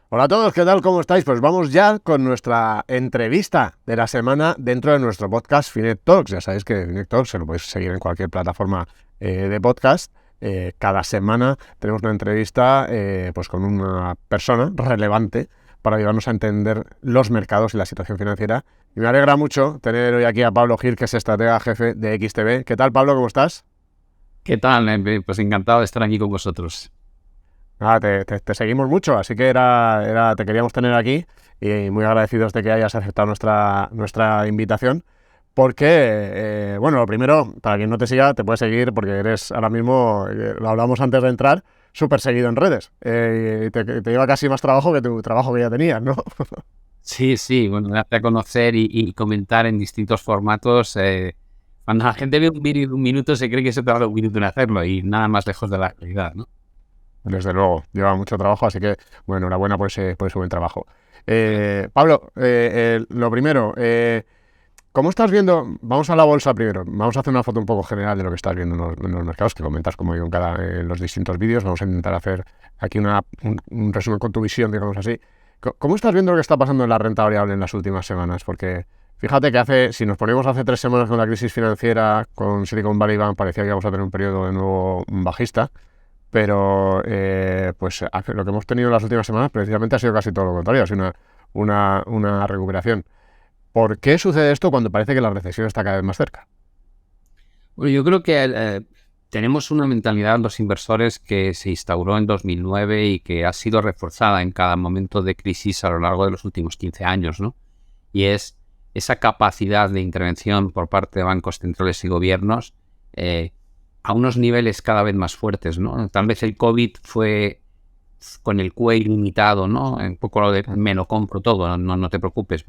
Hola a todos, ¿qué tal? ¿Cómo estáis? Pues vamos ya con nuestra entrevista de la semana dentro de nuestro podcast Finet Talks. Ya sabéis que Finet Talks se lo podéis seguir en cualquier plataforma de podcast. Cada semana tenemos una entrevista pues con una persona relevante para ayudarnos a entender los mercados y la situación financiera. Y me alegra mucho tener hoy aquí a Pablo Gil, que es estratega jefe de XTB. ¿Qué tal, Pablo? ¿Cómo estás? ¿Qué tal? Pues encantado de estar aquí con vosotros. Te seguimos mucho, así que te queríamos tener aquí y muy agradecidos de que hayas aceptado nuestra invitación. Porque, bueno, lo primero, para quien no te siga, te puede seguir porque eres ahora mismo, lo hablamos antes de entrar, súper seguido en redes. Te lleva casi más trabajo que tu trabajo que ya tenías, ¿no? Sí, bueno, darte a conocer y comentar en distintos formatos. Cuando la gente ve un vídeo de un minuto se cree que se tarda un minuto en hacerlo y nada más lejos de la realidad, ¿no? Desde luego, lleva mucho trabajo, así que, bueno, enhorabuena por ese buen trabajo. Pablo, lo primero, ¿cómo estás viendo? Vamos a la bolsa primero. Vamos a hacer una foto un poco general de lo que estás viendo en los mercados, que comentas como yo en los distintos vídeos. Vamos a intentar hacer aquí un resumen con tu visión, digamos así. ¿Cómo estás viendo lo que está pasando en la renta variable en las últimas semanas? Porque fíjate que si nos ponemos hace 3 semanas con la crisis financiera, con Silicon Valley Bank, parecía que íbamos a tener un periodo de nuevo bajista. Pero pues lo que hemos tenido en las últimas semanas precisamente ha sido casi todo lo contrario, ha sido una recuperación. ¿Por qué sucede esto cuando parece que la recesión está cada vez más cerca? Bueno, yo creo que tenemos una mentalidad los inversores que se instauró en 2009 y que ha sido reforzada en cada momento de crisis a lo largo de los últimos 15 años, ¿no? Y es esa capacidad de intervención por parte de bancos centrales y gobiernos a unos niveles cada vez más fuertes, ¿no? Tal vez el COVID fue con el cuello limitado, ¿no? Un poco lo de me lo compro todo, no te preocupes,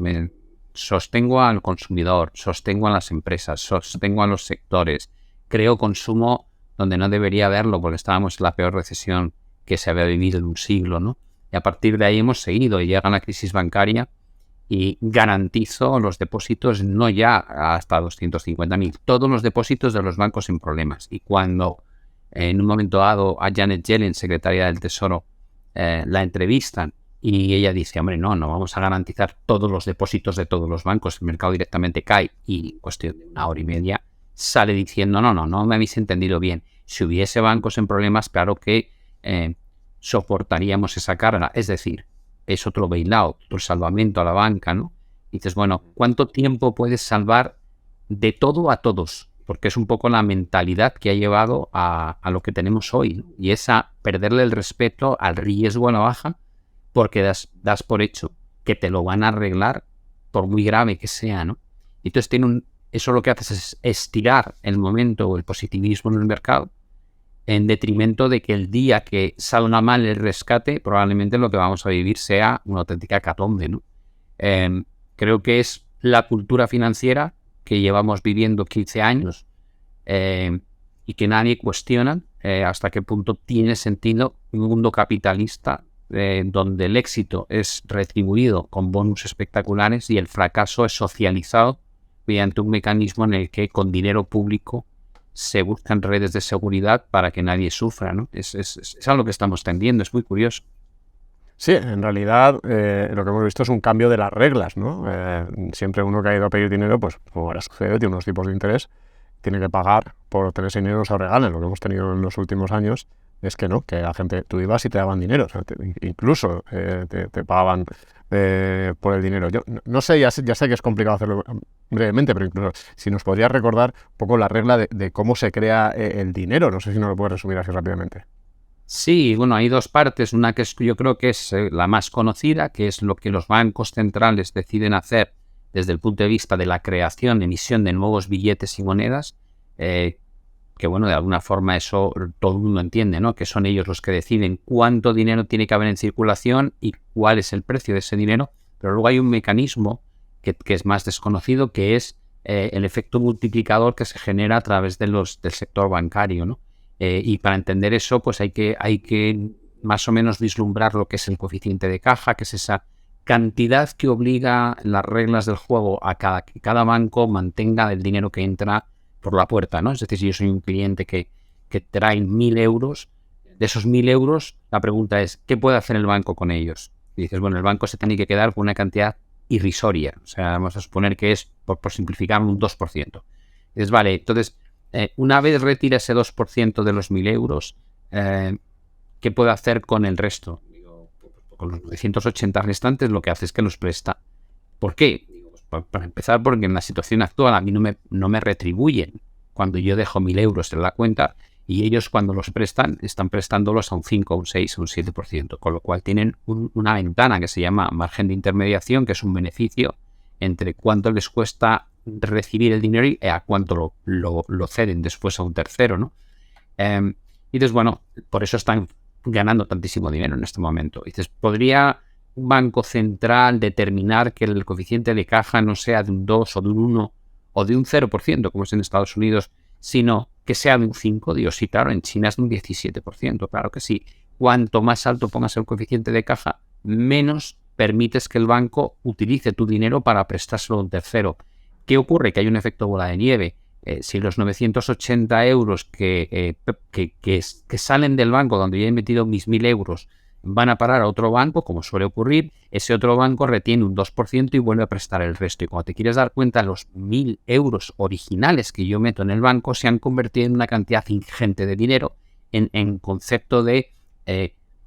sostengo al consumidor, sostengo a las empresas, sostengo a los sectores, creo consumo donde no debería haberlo porque estábamos en la peor recesión que se había vivido en un siglo, ¿no? Y a partir de ahí hemos seguido y llega la crisis bancaria y garantizo los depósitos no ya hasta 250.000, todos los depósitos de los bancos sin problemas. Y cuando en un momento dado a Janet Yellen, secretaria del Tesoro, la entrevistan y ella dice, hombre, no vamos a garantizar todos los depósitos de todos los bancos, el mercado directamente cae y en cuestión de una hora y media sale diciendo, no me habéis entendido bien. Si hubiese bancos en problemas, claro que soportaríamos esa carga, es decir, es otro bailout, otro salvamento a la banca, ¿no? Y dices, bueno, ¿cuánto tiempo puedes salvar de todo a todos? Porque es un poco la mentalidad que ha llevado a lo que tenemos hoy, ¿no? Y es a perderle el respeto al riesgo a la baja porque das por hecho que te lo van a arreglar por muy grave que sea, ¿no? Y entonces eso lo que haces es estirar el momento o el positivismo en el mercado en detrimento de que el día que salga mal el rescate, probablemente lo que vamos a vivir sea una auténtica hecatombe, ¿no? Creo que es la cultura financiera que llevamos viviendo 15 años y que nadie cuestiona hasta qué punto tiene sentido un mundo capitalista donde el éxito es retribuido con bonus espectaculares y el fracaso es socializado mediante un mecanismo en el que con dinero público se buscan redes de seguridad para que nadie sufra, ¿no? Es a lo que estamos tendiendo, es muy curioso. Sí, en realidad lo que hemos visto es un cambio de las reglas, ¿no? Siempre uno que ha ido a pedir dinero, pues como ahora sucede, tiene unos tipos de interés, tiene que pagar por obtener ese dinero, no se lo regalen. Lo que hemos tenido en los últimos años es que no, que la gente, tú ibas y te daban dinero, o sea, incluso te pagaban por el dinero. Yo no sé, ya sé que es complicado hacerlo brevemente, pero incluso si nos podrías recordar un poco la regla de cómo se crea el dinero, no sé si nos lo puedes resumir así rápidamente. Sí, bueno, hay dos partes. Una que yo creo que es la más conocida, que es lo que los bancos centrales deciden hacer desde el punto de vista de la creación, emisión de nuevos billetes y monedas, que bueno, de alguna forma eso todo el mundo entiende, ¿no? Que son ellos los que deciden cuánto dinero tiene que haber en circulación y cuál es el precio de ese dinero. Pero luego hay un mecanismo que es más desconocido, que es el efecto multiplicador que se genera a través del sector bancario, ¿no? Y para entender eso, pues hay que más o menos vislumbrar lo que es el coeficiente de caja, que es esa cantidad que obliga las reglas del juego a que cada banco mantenga el dinero que entra por la puerta, ¿no? Es decir, si yo soy un cliente que trae 1.000 euros, de esos 1.000 euros, la pregunta es, ¿qué puede hacer el banco con ellos? Y dices, bueno, el banco se tiene que quedar con una cantidad irrisoria. O sea, vamos a suponer que es, por simplificar, un 2%. Y dices, vale, entonces, una vez retira ese 2% de los 1.000 euros, ¿qué puedo hacer con el resto? Digo, con los 980 restantes lo que hace es que los presta. ¿Por qué? Digo, pues, para empezar, porque en la situación actual a mí no me retribuyen cuando yo dejo 1.000 euros en la cuenta, y ellos cuando los prestan, están prestándolos a un 5, un 6, un 7%, con lo cual tienen una ventana que se llama margen de intermediación, que es un beneficio entre cuánto les cuesta recibir el dinero y a cuánto lo ceden después a un tercero, ¿no? Y dices, bueno, por eso están ganando tantísimo dinero en este momento. Y dices, ¿podría un banco central determinar que el coeficiente de caja no sea de un 2 o de un 1 o de un 0%, como es en Estados Unidos, sino que sea de un 5? Digo, sí, claro, en China es de un 17%, claro que sí. Cuanto más alto pongas el coeficiente de caja, menos permites que el banco utilice tu dinero para prestárselo a un tercero. ¿Qué ocurre? Que hay un efecto bola de nieve. Si los 980 euros que salen del banco donde yo he metido mis 1.000 euros van a parar a otro banco, como suele ocurrir, ese otro banco retiene un 2% y vuelve a prestar el resto. Y cuando te quieres dar cuenta, los 1.000 euros originales que yo meto en el banco se han convertido en una cantidad ingente de dinero en concepto de...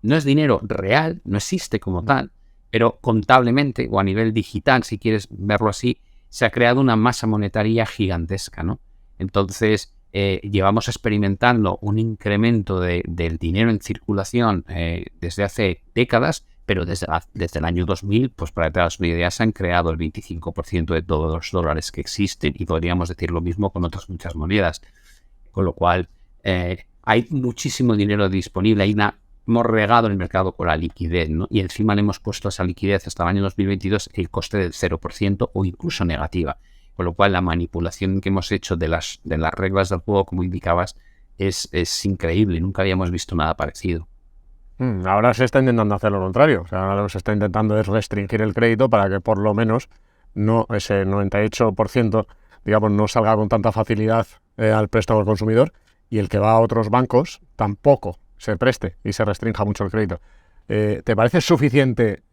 no es dinero real, no existe como tal, pero contablemente o a nivel digital, si quieres verlo así, se ha creado una masa monetaria gigantesca, ¿no? Entonces, llevamos experimentando un incremento del dinero en circulación desde hace décadas, pero desde el año 2000, pues para que te hagas una idea, se han creado el 25% de todos los dólares que existen, y podríamos decir lo mismo con otras muchas monedas. Con lo cual, hay muchísimo dinero disponible, hemos regado el mercado con la liquidez, ¿no? Y encima le hemos puesto a esa liquidez hasta el año 2022 el coste del 0% o incluso negativa. Con lo cual, la manipulación que hemos hecho de las reglas del juego, como indicabas, es increíble. Nunca habíamos visto nada parecido. Ahora se está intentando hacer lo contrario. O sea, ahora lo que se está intentando es restringir el crédito para que por lo menos no ese 98%, digamos, no salga con tanta facilidad al préstamo al consumidor, y el que va a otros bancos tampoco se preste y se restrinja mucho el crédito. ¿Te parece suficiente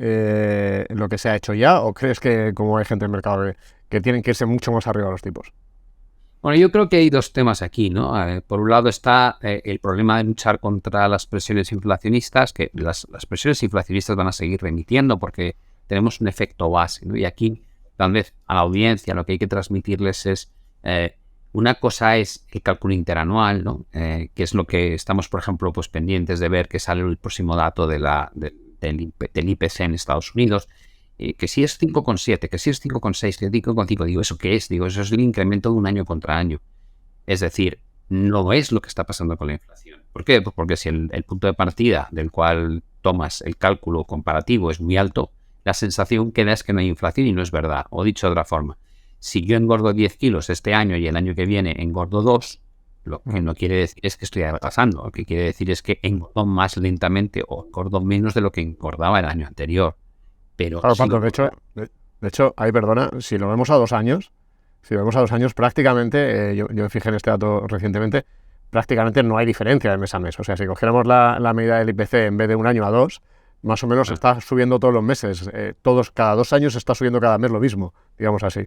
lo que se ha hecho ya, o crees que, como hay gente en el mercado, que tienen que irse mucho más arriba los tipos? Bueno, yo creo que hay dos temas aquí, ¿no? Por un lado está el problema de luchar contra las presiones inflacionistas, que las presiones inflacionistas van a seguir remitiendo porque tenemos un efecto base, ¿no? Y aquí, tal vez a la audiencia, lo que hay que transmitirles es... una cosa es el cálculo interanual, ¿no? Que es lo que estamos, por ejemplo, pues pendientes de ver que sale el próximo dato del IPC en Estados Unidos, que si es 5,7, que si es 5,6, que 5,5, digo, ¿eso qué es? Digo, eso es el incremento de un año contra año. Es decir, no es lo que está pasando con la inflación. ¿Por qué? Pues porque si el punto de partida del cual tomas el cálculo comparativo es muy alto, la sensación que da es que no hay inflación, y no es verdad. O dicho de otra forma, si yo engordo 10 kilos este año y el año que viene engordo 2, lo que no quiere decir es que estoy adelgazando. Lo que quiere decir es que engordo más lentamente o engordo menos de lo que engordaba el año anterior. Pero claro, Paco, de hecho, ahí, perdona, si lo vemos a 2 años, prácticamente, yo me fijé en este dato recientemente, prácticamente no hay diferencia de mes a mes. O sea, si cogiéramos la medida del IPC en vez de un año a 2, más o menos está subiendo todos los meses. Cada 2 años está subiendo cada mes lo mismo, digamos así.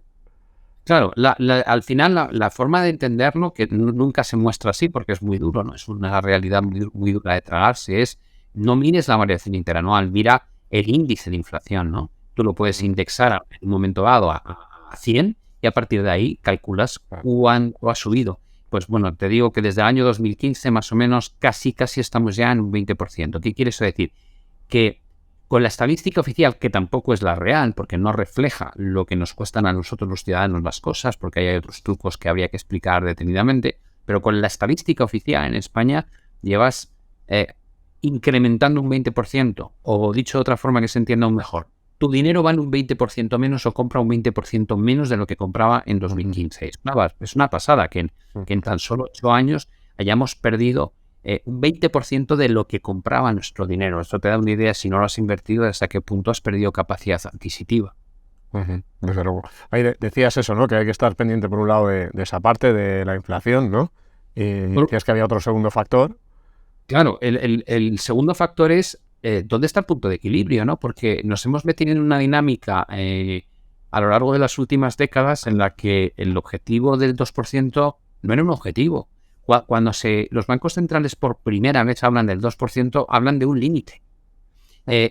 Claro, al final la forma de entenderlo, que nunca se muestra así porque es muy duro, ¿no? Es una realidad muy dura de tragarse, es no mires la variación interanual, mira el índice de inflación, ¿no? Tú lo puedes indexar en un momento dado a 100 y a partir de ahí calculas cuánto ha subido. Pues bueno, te digo que desde el año 2015 más o menos casi estamos ya en un 20%. ¿Qué quiere eso decir? Que con la estadística oficial, que tampoco es la real, porque no refleja lo que nos cuestan a nosotros los ciudadanos las cosas, porque hay otros trucos que habría que explicar detenidamente, pero con la estadística oficial en España llevas incrementando un 20%, o dicho de otra forma que se entienda aún mejor, tu dinero vale un 20% menos o compra un 20% menos de lo que compraba en 2015. Es una pasada que en tan solo 8 años hayamos perdido un 20% de lo que compraba nuestro dinero. Esto te da una idea, si no lo has invertido, hasta qué punto has perdido capacidad adquisitiva. Desde luego. Ahí decías eso, ¿no? Que hay que estar pendiente, por un lado, de esa parte de la inflación, ¿no? Y decías que había otro segundo factor. Claro, el segundo factor es ¿dónde está el punto de equilibrio, no? Porque nos hemos metido en una dinámica a lo largo de las últimas décadas en la que el objetivo del 2% no era un objetivo. Cuando los bancos centrales por primera vez hablan del 2%, hablan de un límite.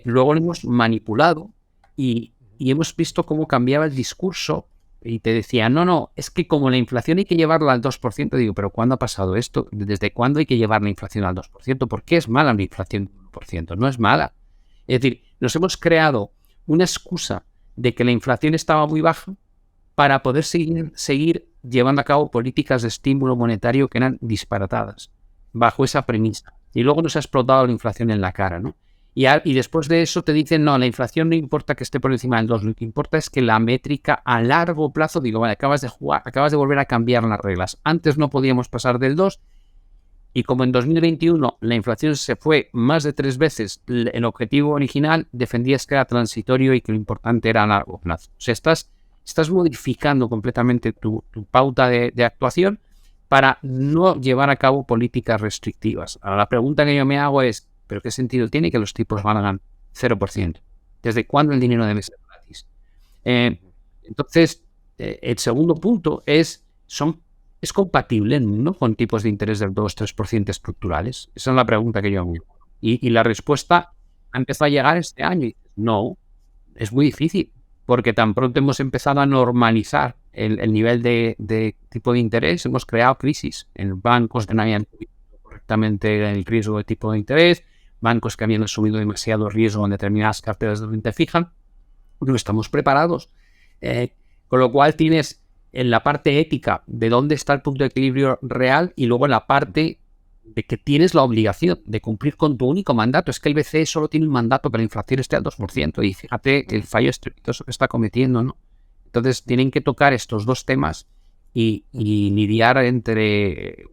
Luego lo hemos manipulado y hemos visto cómo cambiaba el discurso y te decía, no, es que como la inflación hay que llevarla al 2%, digo, pero ¿cuándo ha pasado esto? ¿Desde cuándo hay que llevar la inflación al 2%? ¿Por qué es mala la inflación del 1%? No es mala. Es decir, nos hemos creado una excusa de que la inflación estaba muy baja para poder seguir llevando a cabo políticas de estímulo monetario que eran disparatadas, bajo esa premisa. Y luego nos ha explotado la inflación en la cara, ¿no? Y después de eso te dicen, no, la inflación no importa que esté por encima del 2, lo que importa es que la métrica a largo plazo, digo, vale, acabas de volver a cambiar las reglas. Antes no podíamos pasar del 2 y como en 2021 la inflación se fue más de 3 veces el objetivo original, defendías que era transitorio y que lo importante era a largo plazo. O sea, estás modificando completamente tu pauta de actuación para no llevar a cabo políticas restrictivas. Ahora, la pregunta que yo me hago es, ¿pero qué sentido tiene que los tipos valgan 0%? ¿Desde cuándo el dinero debe ser gratis? Entonces, el segundo punto es compatible, ¿no?, con tipos de interés del 2-3% estructurales. Esa es la pregunta que yo hago. Y la respuesta ha empezado a llegar este año. Y no, es muy difícil, porque tan pronto hemos empezado a normalizar el nivel de tipo de interés, hemos creado crisis en bancos que no habían cubierto correctamente el riesgo de tipo de interés, bancos que habían asumido demasiado riesgo en determinadas carteras de renta fija. No estamos preparados. Con lo cual tienes en la parte ética de dónde está el punto de equilibrio real y luego en la parte de que tienes la obligación de cumplir con tu único mandato. Es que el BCE solo tiene un mandato que la inflación esté al 2% y fíjate el fallo estrepitoso que está cometiendo, ¿no? Entonces tienen que tocar estos dos temas y lidiar entre...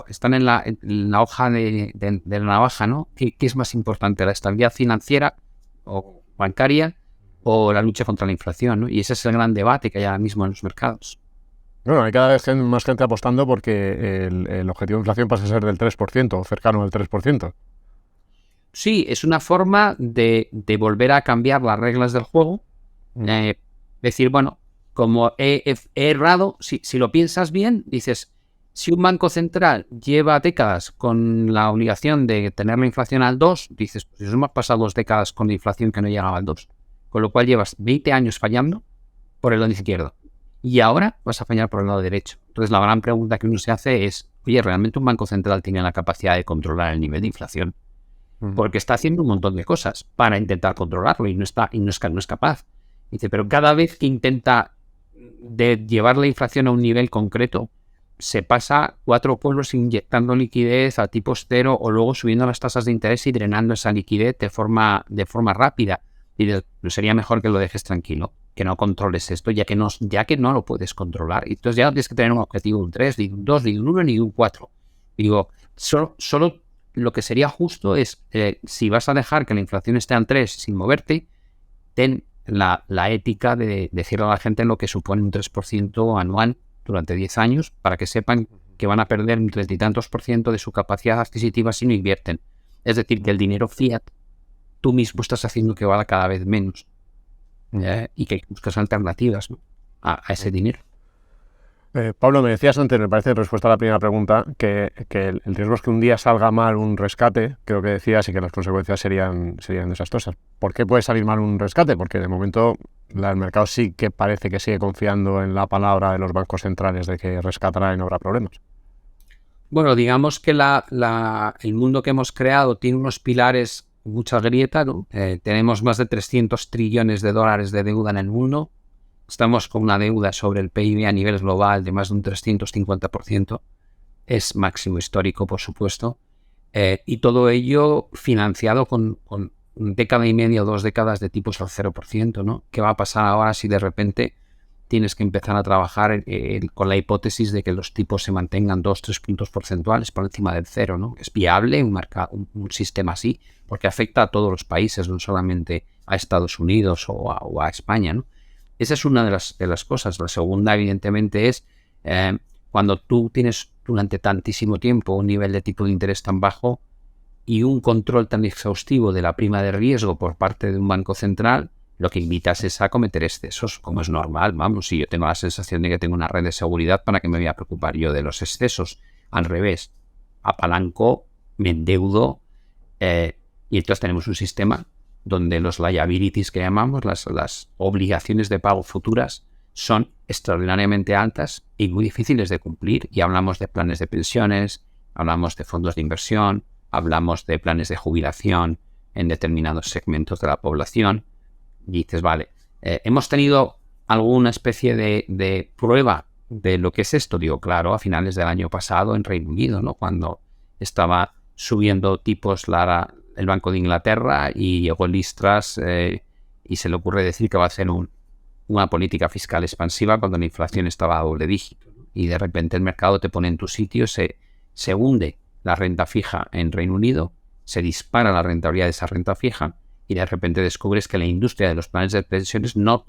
están en la hoja de la navaja, ¿no? ¿Qué es más importante, la estabilidad financiera o bancaria o la lucha contra la inflación, ¿no? Y ese es el gran debate que hay ahora mismo en los mercados. Bueno, hay cada vez más gente apostando porque el objetivo de inflación pasa a ser del 3% o cercano al 3%. Sí, es una forma de volver a cambiar las reglas del juego. Decir, bueno, como he errado, si lo piensas bien, dices, si un banco central lleva décadas con la obligación de tener la inflación al 2, dices, pues eso hemos pasado 2 décadas con la inflación que no llegaba al 2. Con lo cual llevas 20 años fallando por el lado izquierdo. Y ahora vas a fallar por el lado derecho. Entonces la gran pregunta que uno se hace es, oye, ¿realmente un banco central tiene la capacidad de controlar el nivel de inflación? Porque está haciendo un montón de cosas para intentar controlarlo y no es capaz. Dice, pero cada vez que intenta de llevar la inflación a un nivel concreto, se pasa 4 pueblos inyectando liquidez a tipos cero o luego subiendo las tasas de interés y drenando esa liquidez de forma rápida. Y sería mejor que lo dejes tranquilo, que no controles esto, ya que no lo puedes controlar. Y entonces ya no tienes que tener un objetivo de un 3, ni de un 2, ni de un 1, ni de un 4. Digo, solo lo que sería justo es, si vas a dejar que la inflación esté en 3 sin moverte, ten la ética de decirle a la gente lo que supone un 3% anual durante 10 años, para que sepan que van a perder un 30 y tantos % de su capacidad adquisitiva si no invierten. Es decir, que el dinero fiat tú mismo estás haciendo que valga cada vez menos y que buscas alternativas, ¿no?, a ese dinero. Pablo, me decías antes, me parece, en respuesta a la primera pregunta, que el riesgo es que un día salga mal un rescate, creo que decías, y que las consecuencias serían desastrosas. ¿Por qué puede salir mal un rescate? Porque de momento el mercado sí que parece que sigue confiando en la palabra de los bancos centrales de que rescatará y no habrá problemas. Bueno, digamos que el mundo que hemos creado tiene unos pilares, mucha grieta, ¿no? Tenemos más de 300 trillones de dólares de deuda en el mundo. Estamos con una deuda sobre el PIB a nivel global de más de un 350%. Es máximo histórico, por supuesto. Y todo ello financiado con década y media o 2 décadas de tipos al 0%, ¿no? ¿Qué va a pasar ahora si de repente tienes que empezar a trabajar con la hipótesis de que los tipos se mantengan 2-3 puntos porcentuales por encima del 0, ¿no? ¿Es viable un sistema así? Porque afecta a todos los países, no solamente a Estados Unidos o a España, ¿no? Esa es una de las cosas. La segunda, evidentemente, es cuando tú tienes durante tantísimo tiempo un nivel de tipo de interés tan bajo, y un control tan exhaustivo de la prima de riesgo por parte de un banco central, lo que invitas es a cometer excesos, como es normal. Vamos, si yo tengo la sensación de que tengo una red de seguridad, ¿para qué me voy a preocupar yo de los excesos? Al revés, apalanco, me endeudo, y entonces tenemos un sistema donde los liabilities que llamamos, las obligaciones de pago futuras, son extraordinariamente altas y muy difíciles de cumplir. Y hablamos de planes de pensiones, hablamos de fondos de inversión, hablamos de planes de jubilación en determinados segmentos de la población. Y dices, vale, hemos tenido alguna especie de prueba de lo que es esto. Digo, claro, a finales del año pasado en Reino Unido, ¿no? Cuando estaba subiendo tipos el Banco de Inglaterra y llegó Liz Truss y se le ocurre decir que va a hacer una política fiscal expansiva cuando la inflación estaba a doble dígito, ¿no? Y de repente el mercado te pone en tu sitio, se hunde la renta fija en Reino Unido, se dispara la rentabilidad de esa renta fija y de repente descubres que la industria de los planes de pensiones no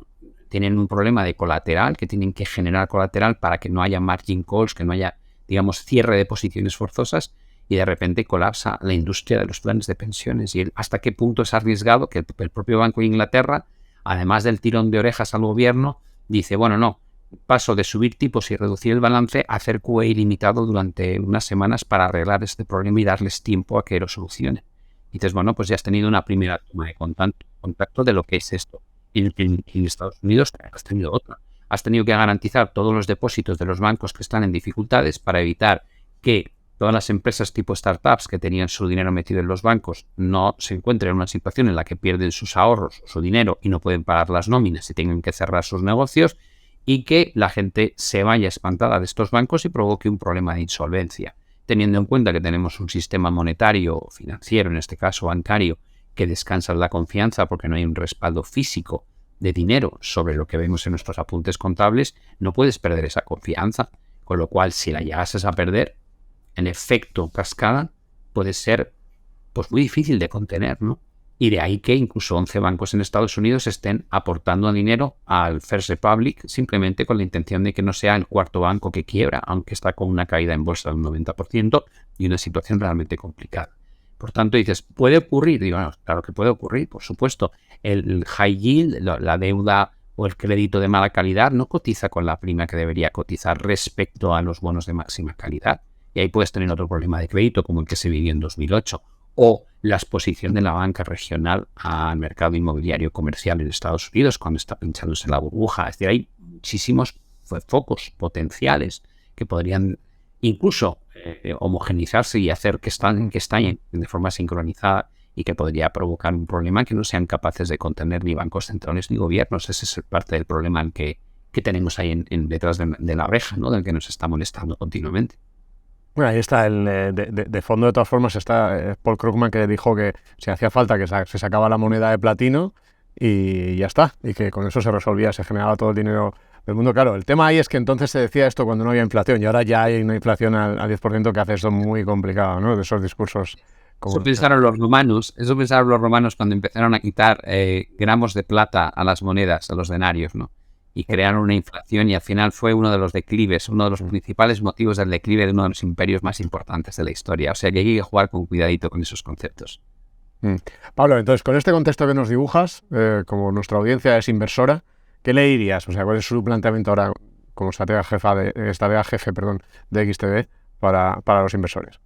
tienen un problema de colateral, que tienen que generar colateral para que no haya margin calls, que no haya, digamos, cierre de posiciones forzosas, y de repente colapsa la industria de los planes de pensiones. Y hasta qué punto es arriesgado que el propio Banco de Inglaterra, además del tirón de orejas al gobierno, dice, bueno, no, paso de subir tipos y reducir el balance a hacer QE ilimitado durante unas semanas para arreglar este problema y darles tiempo a que lo solucionen. Y dices, bueno, pues ya has tenido una primera toma de contacto de lo que es esto. Y en Estados Unidos has tenido otra. Has tenido que garantizar todos los depósitos de los bancos que están en dificultades para evitar que todas las empresas tipo startups que tenían su dinero metido en los bancos no se encuentren en una situación en la que pierden sus ahorros, su dinero y no pueden pagar las nóminas y tienen que cerrar sus negocios, y que la gente se vaya espantada de estos bancos y provoque un problema de insolvencia. Teniendo en cuenta que tenemos un sistema monetario o financiero, en este caso bancario, que descansa en la confianza porque no hay un respaldo físico de dinero sobre lo que vemos en nuestros apuntes contables, no puedes perder esa confianza. Con lo cual, si la llegases a perder, en efecto cascada, puede ser pues muy difícil de contener, ¿no? Y de ahí que incluso 11 bancos en Estados Unidos estén aportando dinero al First Republic simplemente con la intención de que no sea el cuarto banco que quiebra, aunque está con una caída en bolsa del 90% y una situación realmente complicada. Por tanto, dices, ¿puede ocurrir? Digo, no, claro que puede ocurrir, por supuesto. El high yield, la deuda o el crédito de mala calidad no cotiza con la prima que debería cotizar respecto a los bonos de máxima calidad. Y ahí puedes tener otro problema de crédito como el que se vivió en 2008. O la exposición de la banca regional al mercado inmobiliario comercial en Estados Unidos cuando está pinchándose la burbuja. Es decir, hay muchísimos focos potenciales que podrían incluso homogenizarse y hacer que estallen de forma sincronizada y que podría provocar un problema que no sean capaces de contener ni bancos centrales ni gobiernos. Ese es parte del problema que tenemos ahí detrás de la oreja, ¿no? Del que nos está molestando continuamente. Bueno, ahí está, de fondo de todas formas está Paul Krugman, que dijo que si hacía falta que se sacaba la moneda de platino y ya está, y que con eso se resolvía, se generaba todo el dinero del mundo. Claro, el tema ahí es que entonces se decía esto cuando no había inflación y ahora ya hay una inflación al 10% que hace esto muy complicado, ¿no? De esos discursos. Eso pensaron los romanos cuando empezaron a quitar gramos de plata a las monedas, a los denarios, ¿no? Y crearon una inflación y al final fue uno de los declives, uno de los principales motivos del declive de uno de los imperios más importantes de la historia. O sea que hay que jugar con cuidadito con esos conceptos. Pablo, entonces con este contexto que nos dibujas, como nuestra audiencia es inversora, ¿qué le dirías? O sea, ¿cuál es su planteamiento ahora como estratega jefe de XTB para los inversores?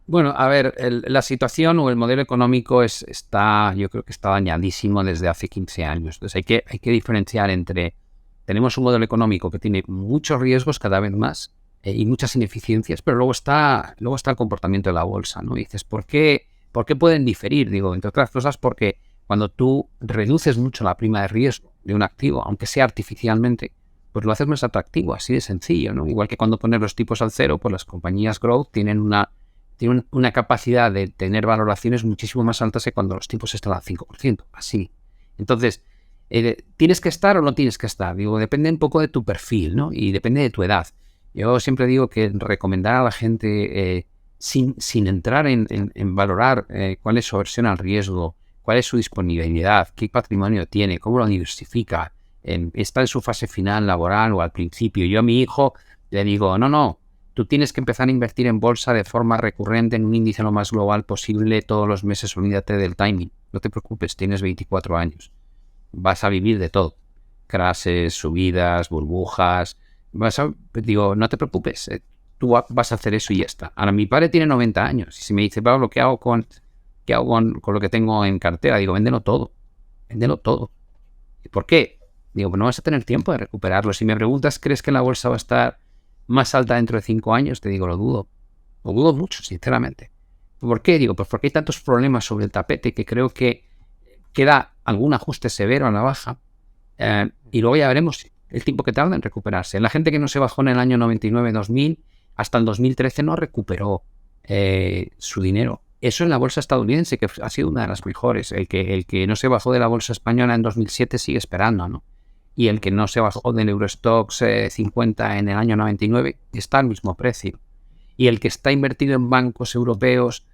Bueno, a ver, la situación o el modelo económico yo creo que está dañadísimo desde hace 15 años. Entonces hay que diferenciar entre... Tenemos un modelo económico que tiene muchos riesgos cada vez más y muchas ineficiencias, pero luego está el comportamiento de la bolsa, ¿no? Y dices, ¿por qué pueden diferir? Digo, entre otras cosas, porque cuando tú reduces mucho la prima de riesgo de un activo, aunque sea artificialmente, pues lo haces más atractivo, así de sencillo, ¿no? Igual que cuando pones los tipos al cero, pues las compañías growth tienen una capacidad de tener valoraciones muchísimo más altas que cuando los tipos están al 5%, así. Entonces, ¿tienes que estar o no tienes que estar? Digo, depende un poco de tu perfil, ¿no? Y depende de tu edad. Yo siempre digo que recomendar a la gente, sin entrar en valorar cuál es su aversión al riesgo, cuál es su disponibilidad, qué patrimonio tiene, cómo lo diversifica, está en su fase final laboral o al principio. Yo a mi hijo le digo, no, tú tienes que empezar a invertir en bolsa de forma recurrente en un índice lo más global posible todos los meses. Olvídate del timing. No te preocupes, tienes 24 años. Vas a vivir de todo. Crashes, subidas, burbujas. No te preocupes. Tú vas a hacer eso y ya está. Ahora, mi padre tiene 90 años y si me dice, Pablo, ¿qué hago con lo que tengo en cartera? Digo, véndelo todo. Véndelo todo. ¿Y por qué? Digo, pues no vas a tener tiempo de recuperarlo. Si me preguntas, ¿crees que la bolsa va a estar más alta dentro de 5 años? Te digo, lo dudo. Lo dudo mucho, sinceramente. ¿Por qué? Digo, pues porque hay tantos problemas sobre el tapete que creo que queda algún ajuste severo a la baja. Y luego ya veremos el tiempo que tarda en recuperarse. La gente que no se bajó en el año 99-2000 hasta el 2013 no recuperó su dinero. Eso en la bolsa estadounidense, que ha sido una de las mejores. El que no se bajó de la bolsa española en 2007 sigue esperando, ¿no? Y el que no se bajó del Eurostoxx 50 en el año 99 está al mismo precio. Y el que está invertido en bancos europeos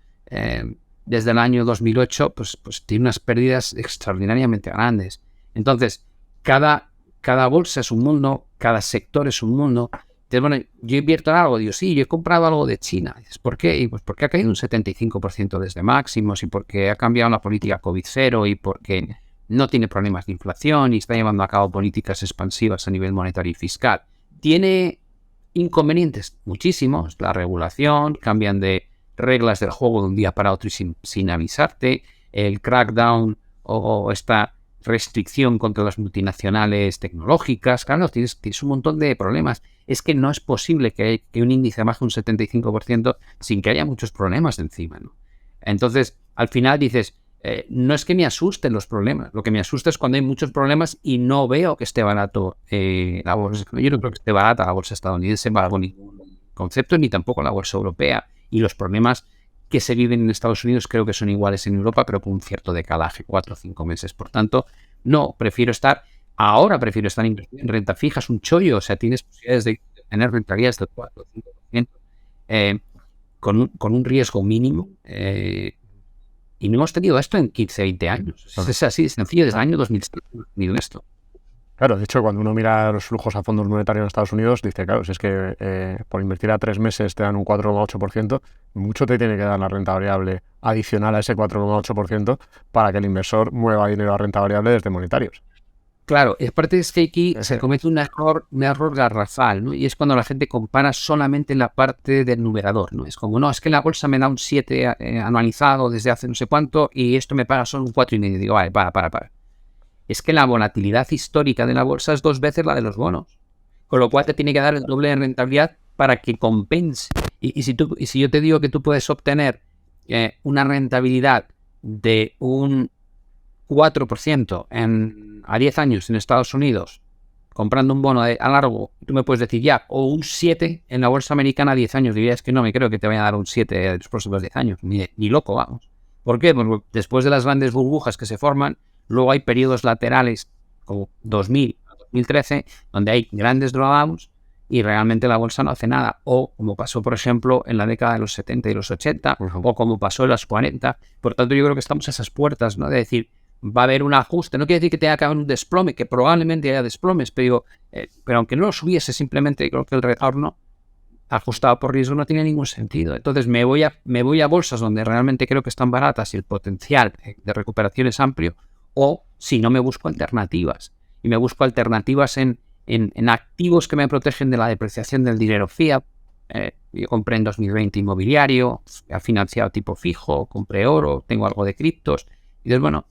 desde el año 2008, pues tiene unas pérdidas extraordinariamente grandes. Entonces, cada bolsa es un mundo, cada sector es un mundo. Entonces, bueno, yo invierto en algo, digo, sí, yo he comprado algo de China. Dices, ¿por qué? Y pues porque ha caído un 75% desde máximos y porque ha cambiado la política COVID-0 y porque no tiene problemas de inflación y está llevando a cabo políticas expansivas a nivel monetario y fiscal. Tiene inconvenientes muchísimos. La regulación, cambian de reglas del juego de un día para otro y sin avisarte. El crackdown o esta restricción contra las multinacionales tecnológicas. Claro, tienes un montón de problemas. Es que no es posible que un índice baje un 75% sin que haya muchos problemas encima, ¿no? Entonces, al final dices, no es que me asusten los problemas. Lo que me asusta es cuando hay muchos problemas y no veo que esté barato la bolsa. Yo no creo que esté barata la bolsa estadounidense bajo ningún concepto, ni tampoco la bolsa europea. Y los problemas que se viven en Estados Unidos creo que son iguales en Europa, pero con un cierto decalaje, 4 o 5 meses. Por tanto, prefiero estar en renta fija, es un chollo. O sea, tienes posibilidades de tener rentabilidades del 4 o 5%. Con un riesgo mínimo, y no hemos tenido esto en 15, 20 años. Es así, sencillo, desde el año 2007 no hemos tenido esto. Claro, de hecho, cuando uno mira los flujos a fondos monetarios en Estados Unidos, dice, claro, si es que por invertir a 3 meses te dan un 4,8%, mucho te tiene que dar la renta variable adicional a ese 4,8% para que el inversor mueva dinero a renta variable desde monetarios. Claro, y aparte es que aquí se comete un error garrafal, ¿no? Y es cuando la gente compara solamente la parte del numerador, ¿no? Es como, no, es que la bolsa me da un 7 anualizado desde hace no sé cuánto y esto me paga solo un 4,5. Digo, vale, para. Es que la volatilidad histórica de la bolsa es 2 veces la de los bonos, con lo cual te tiene que dar el doble de rentabilidad para que compense. Y si yo te digo que tú puedes obtener una rentabilidad de un 4% a 10 años en Estados Unidos, comprando un bono a largo, tú me puedes decir ya, o un 7 en la bolsa americana a 10 años, dirías que no me creo que te vaya a dar un 7 en los próximos 10 años, ni loco, vamos. ¿Por qué? Porque después de las grandes burbujas que se forman, luego hay periodos laterales como 2000 a 2013, donde hay grandes drawdowns y realmente la bolsa no hace nada. O como pasó, por ejemplo, en la década de los 70 y los 80, o como pasó en los 40. Por tanto, yo creo que estamos a esas puertas, ¿no? De decir, va a haber un ajuste. No quiere decir que tenga que haber un desplome, que probablemente haya desplomes, pero aunque no lo subiese, simplemente creo que el retorno ajustado por riesgo no tiene ningún sentido. Entonces me voy a bolsas donde realmente creo que están baratas y el potencial de recuperación es amplio, o si no, me busco alternativas. Y me busco alternativas en activos que me protegen de la depreciación del dinero fiat. Yo compré en 2020 inmobiliario, he financiado tipo fijo, compré oro, tengo algo de criptos. Y entonces, bueno,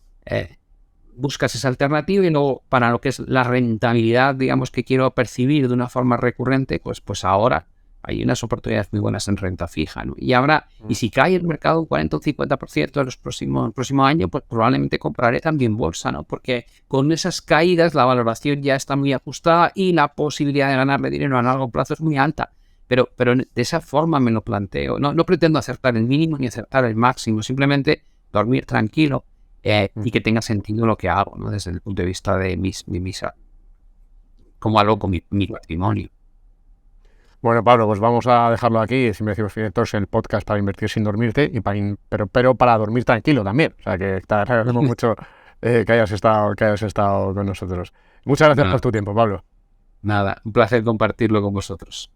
buscas esa alternativa y luego para lo que es la rentabilidad, digamos, que quiero percibir de una forma recurrente, pues ahora hay unas oportunidades muy buenas en renta fija, ¿no? Y si cae el mercado un 40 o 50% en los próximos años, pues probablemente compraré también bolsa, ¿no? Porque con esas caídas la valoración ya está muy ajustada y la posibilidad de ganarle dinero a largo plazo es muy alta. Pero de esa forma me lo planteo. No pretendo acertar el mínimo ni acertar el máximo, simplemente dormir tranquilo y que tenga sentido lo que hago, ¿no? Desde el punto de vista de cómo hago con mi patrimonio. Bueno, Pablo, pues vamos a dejarlo aquí. Siempre decimos entonces el podcast para invertir sin dormirte, pero para dormir tranquilo también. O sea, que te agradecemos mucho que hayas estado con nosotros. Muchas gracias por tu tiempo, Pablo. Nada, un placer compartirlo con vosotros.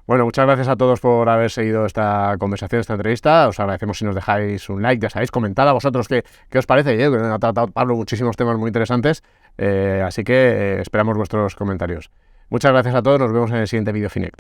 Bueno, muchas gracias a todos por haber seguido esta conversación, esta entrevista. Os agradecemos si nos dejáis un like, ya sabéis, comentad a vosotros qué os parece. Que ha tratado Pablo muchísimos temas muy interesantes, así que esperamos vuestros comentarios. Muchas gracias a todos, nos vemos en el siguiente vídeo Finect.